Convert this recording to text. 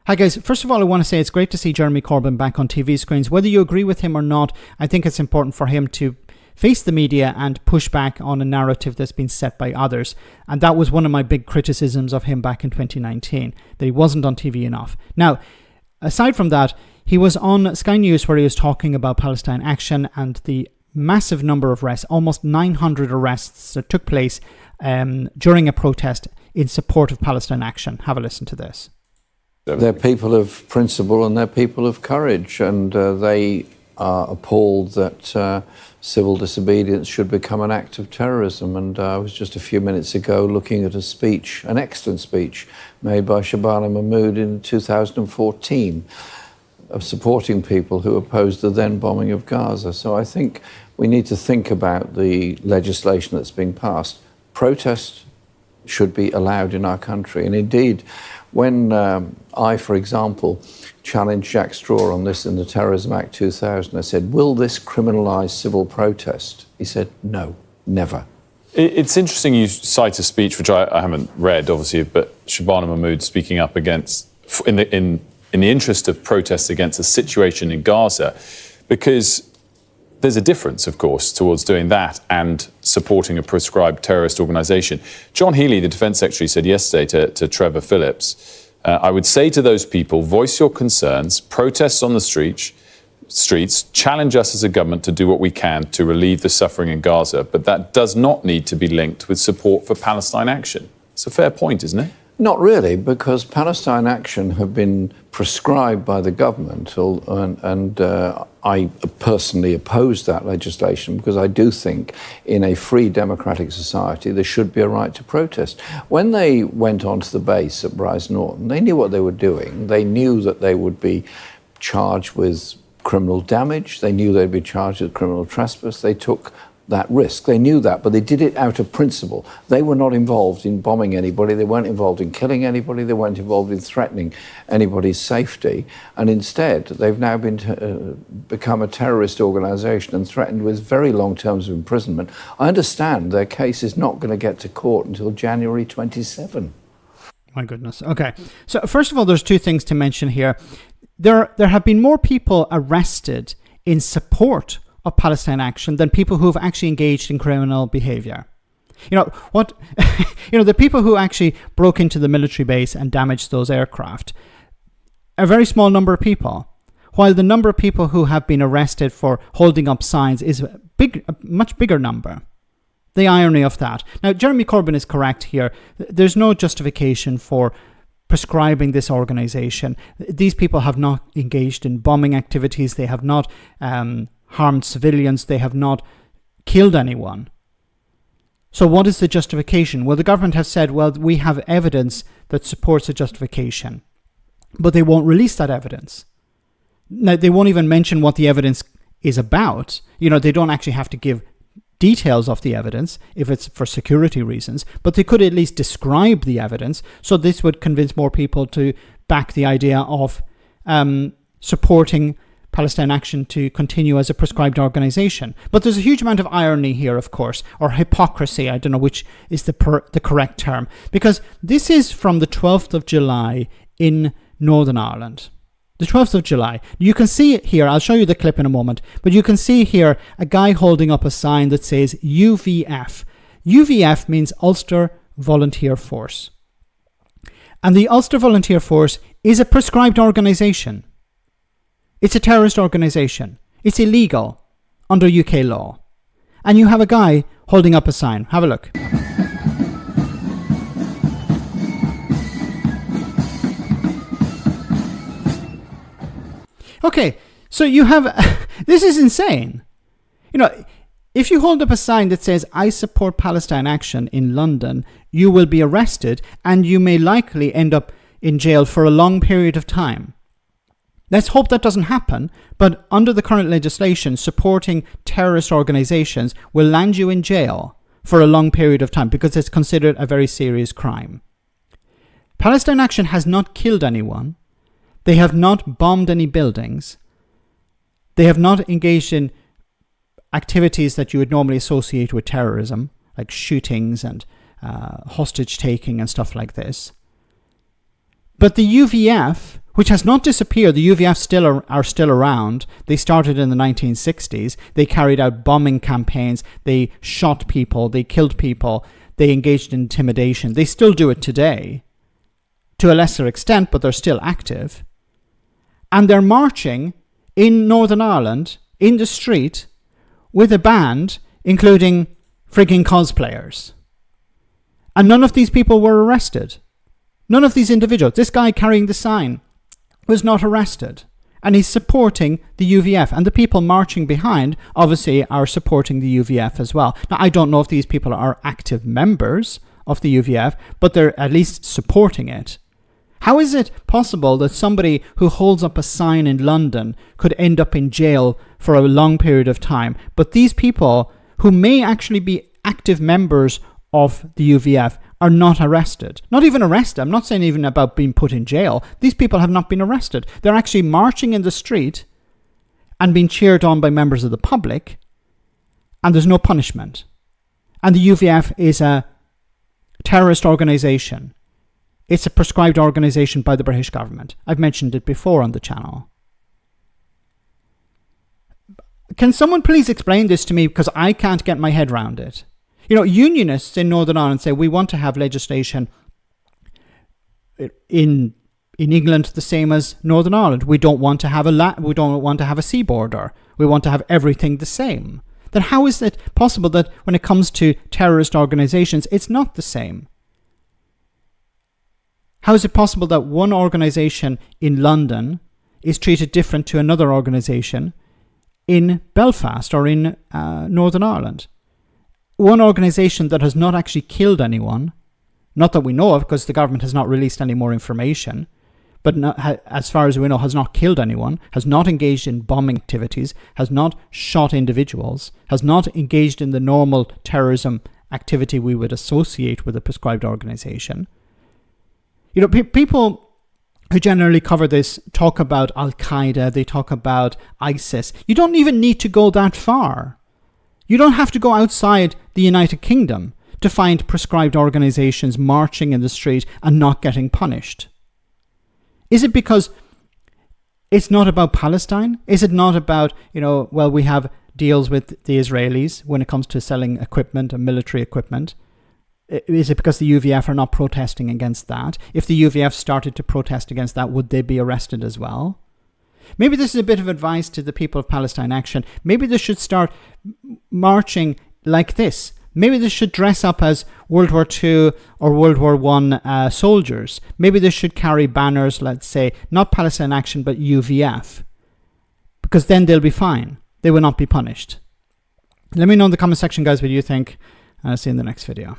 Hi guys, first of all I want to say it's great to see Jeremy Corbyn back on TV screens. Whether you agree with him or not, I think it's important for him to face the media and push back on a narrative that's been set by others. And that was one of my big criticisms of him back in 2019, that he wasn't on TV enough. Now, aside from that, he was on Sky News where he was talking about Palestine Action and the massive number of arrests, almost 900 arrests that took place during a protest in support of Palestine Action. Have a listen to this. They're people of principle and they're people of courage, and they are appalled that civil disobedience should become an act of terrorism. And I was just a few minutes ago looking at a speech, an excellent speech, made by Shabana Mahmood in 2014, of supporting people who opposed the then bombing of Gaza. So I think we need to think about the legislation that's being passed. Protest should be allowed in our country. And indeed, when I, for example, challenged Jack Straw on this in the Terrorism Act 2000, I said, will this criminalise civil protest? He said, no, never. It's interesting you cite a speech, which I haven't read, obviously, but Shabana Mahmood speaking up against, in the interest of protests against the situation in Gaza, because there's a difference, of course, towards doing that and supporting a proscribed terrorist organisation. John Healey, the Defence Secretary, said yesterday to Trevor Phillips, I would say to those people, voice your concerns, protests on the streets, challenge us as a government to do what we can to relieve the suffering in Gaza, but that does not need to be linked with support for Palestine Action. It's a fair point, isn't it? Not really, because Palestine Action have been prescribed by the government, and I personally oppose that legislation because I do think in a free democratic society there should be a right to protest. When they went onto the base at Brize Norton, they knew what they were doing. They knew that they would be charged with criminal damage. They knew they'd be charged with criminal trespass. They took that risk. They knew that, but they did it out of principle. They were not involved in bombing anybody. They weren't involved in killing anybody. They weren't involved in threatening anybody's safety. And instead, they've now become a terrorist organisation and threatened with very long terms of imprisonment. I understand their case is not going to get to court until January 27. My goodness. Okay. So first of all, there's two things to mention here. There have been more people arrested in support of Palestine Action than people who have actually engaged in criminal behavior. You know what? The people who actually broke into the military base and damaged those aircraft, a very small number of people, while the number of people who have been arrested for holding up signs is a much bigger number. The irony of that. Now, Jeremy Corbyn is correct here. There's no justification for prescribing this organisation. These people have not engaged in bombing activities. They have not harmed civilians. They have not killed anyone. So what is the justification? Well, the government has said, well, we have evidence that supports a justification, but they won't release that evidence. Now, they won't even mention what the evidence is about. They don't actually have to give details of the evidence if it's for security reasons, but they could at least describe the evidence. So this would convince more people to back the idea of supporting Palestine Action to continue as a prescribed organisation. But there's a huge amount of irony here, of course, or hypocrisy. I don't know which is the correct term, because this is from the 12th of July in Northern Ireland. The 12th of July. You can see it here. I'll show you the clip in a moment. But you can see here a guy holding up a sign that says UVF. UVF means Ulster Volunteer Force. And the Ulster Volunteer Force is a prescribed organisation. It's a terrorist organisation. It's illegal under UK law. And you have a guy holding up a sign. Have a look. Okay, so you have... this is insane. If you hold up a sign that says, I support Palestine Action in London, you will be arrested and you may likely end up in jail for a long period of time. Let's hope that doesn't happen, but under the current legislation, supporting terrorist organizations will land you in jail for a long period of time because it's considered a very serious crime. Palestine Action has not killed anyone. They have not bombed any buildings. They have not engaged in activities that you would normally associate with terrorism, like shootings and hostage taking and stuff like this. But the UVF which has not disappeared. The UVF are still around. They started in the 1960s. They carried out bombing campaigns. They shot people. They killed people. They engaged in intimidation. They still do it today, to a lesser extent, but they're still active. And they're marching in Northern Ireland, in the street, with a band, including frigging cosplayers. And none of these people were arrested. None of these individuals. This guy carrying the sign was not arrested. And he's supporting the UVF. And the people marching behind, obviously, are supporting the UVF as well. Now, I don't know if these people are active members of the UVF, but they're at least supporting it. How is it possible that somebody who holds up a sign in London could end up in jail for a long period of time, but these people who may actually be active members of the UVF are not arrested? Not even arrested. I'm not saying even about being put in jail. These people have not been arrested. They're actually marching in the street and being cheered on by members of the public, and there's no punishment. And the UVF is a terrorist organization. It's a prescribed organization by the British government. I've mentioned it before on the channel. Can someone please explain this to me, because I can't get my head around it? You know, unionists in Northern Ireland say we want to have legislation in England the same as Northern Ireland. We don't want to have a sea border. We want to have everything the same. Then how is it possible that when it comes to terrorist organizations, it's not the same? How is it possible that one organization in London is treated different to another organization in Belfast or in Northern Ireland? One organization that has not actually killed anyone, not that we know of, because the government has not released any more information, but as far as we know, has not killed anyone, has not engaged in bombing activities, has not shot individuals, has not engaged in the normal terrorism activity we would associate with a prescribed organization. You know, people who generally cover this talk about Al-Qaeda, they talk about ISIS. You don't even need to go that far. You don't have to go outside the United Kingdom to find prescribed organizations marching in the street and not getting punished. Is it because it's not about Palestine? Is it not about, we have deals with the Israelis when it comes to selling equipment and military equipment? Is it because the UVF are not protesting against that? If the UVF started to protest against that, would they be arrested as well? Maybe this is a bit of advice to the people of Palestine Action. Maybe they should start marching like this. Maybe they should dress up as World War II or World War I soldiers. Maybe they should carry banners, let's say, not Palestine Action, but UVF. Because then they'll be fine. They will not be punished. Let me know in the comment section, guys, what you think. And I'll see you in the next video.